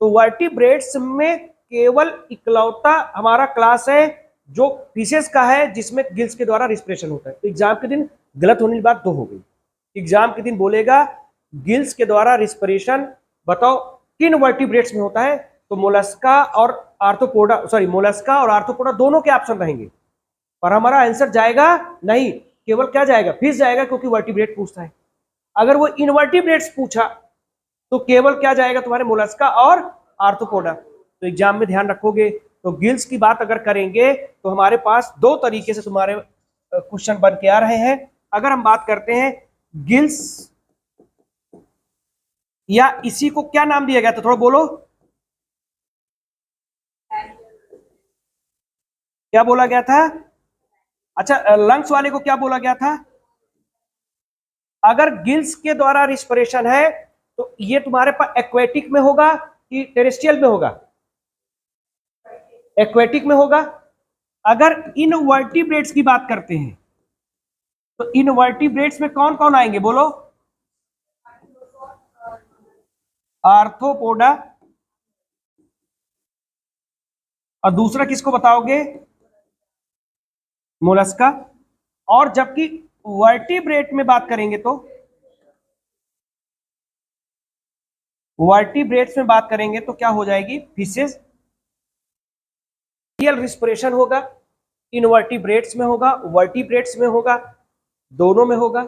तो वर्टिब्रेट्स में केवल इकलौता हमारा क्लास है जो फिशेस का है जिसमें गिल्स के द्वारा रिस्पिरेशन होता है। तो एग्जाम के दिन गलत होने की बात दो हो गई। एग्जाम के दिन बोलेगा गिल्स के द्वारा रिस्पिरेशन बताओ किन वर्टिब्रेट्स में होता है, तो मोलस्का और आर्थ्रोपोडा, सॉरी मोलस्का और आर्थ्रोपोडा दोनों के ऑप्शन रहेंगे, पर हमारा आंसर जाएगा नहीं, केवल क्या जाएगा, फिश जाएगा, क्योंकि वर्टिब्रेट पूछता है। अगर वो इनवर्टिब्रेट्स पूछा तो केवल क्या जाएगा तुम्हारे मोलस्का और आर्थ्रोपोडा। तो एग्जाम में ध्यान रखोगे। तो गिल्स की बात अगर करेंगे तो हमारे पास दो तरीके से तुम्हारे क्वेश्चन बन के आ रहे हैं। अगर हम बात करते हैं गिल्स, या इसी को क्या नाम दिया गया था, थोड़ा बोलो, क्या बोला गया था? अच्छा, लंग्स वाले को क्या बोला गया था? अगर गिल्स के द्वारा रिस्पिरेशन है तो ये तुम्हारे पास एक्वेटिक में होगा कि टेरेस्ट्रियल में होगा? एक्वेटिक में होगा। अगर इनवर्टिब्रेट्स की बात करते हैं तो इनवर्टिब्रेट्स में कौन कौन आएंगे बोलो? आर्थ्रोपोडा, और दूसरा किसको बताओगे? मोलस्का। और जबकि वर्टिब्रेट में बात करेंगे तो वर्टिब्रेट्स में बात करेंगे तो क्या हो जाएगी? फिशेस। रियल रिस्पिरेशन होगा, इनवर्टिब्रेट्स में होगा, वर्टिब्रेट्स में होगा, दोनों में होगा।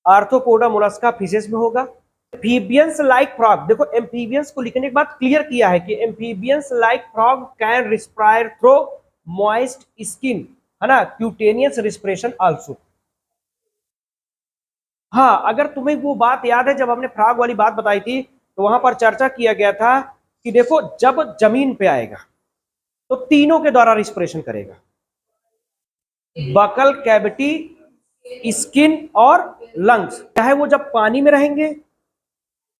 आर्थ्रोपोडा, मोलस्का, फिशेस में होगा। एम्फीबियंस लाइक फ्रॉग, देखो एम्फीबियंस को लिखने के बाद क्लियर किया है कि amphibians like frog can respire through moist skin, है ना, क्यूटेनियस रिस्पिरेशन आल्सो। हाँ, अगर तुम्हें वो बात याद है जब हमने फ्रॉग वाली बात बताई थी तो वहां पर चर्चा किया गया था कि देखो जब जमीन पे आएगा तो तीनों के द्वारा रिस्पिरेशन करेगा, बकल कैविटी, स्किन और लंग्स। चाहे वो जब पानी में रहेंगे,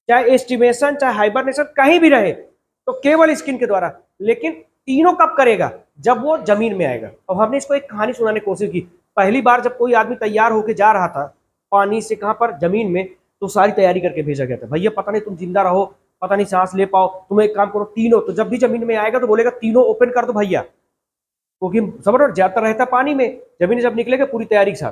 चाहे एस्टिमेशन, चाहे हाइबरनेशन, कहीं भी रहे, तो केवल स्किन के द्वारा। लेकिन तीनों कब करेगा? जब वो जमीन में आएगा। अब हमने इसको एक कहानी सुनाने की कोशिश की। पहली बार जब कोई आदमी तैयार होकर जा रहा था पानी से, कहां पर, जमीन में, तो सारी तैयारी करके भेजा गया था, भैया पता नहीं तुम जिंदा रहो, पता नहीं सांस ले पाओ, तुम एक काम करो तीनों, तो जब भी जमीन में आएगा तो बोलेगा तीनों ओपन कर दो भैया, क्योंकि समझ ज्यादातर रहता पानी में, जमीन जब निकलेगा पूरी तैयारी के साथ।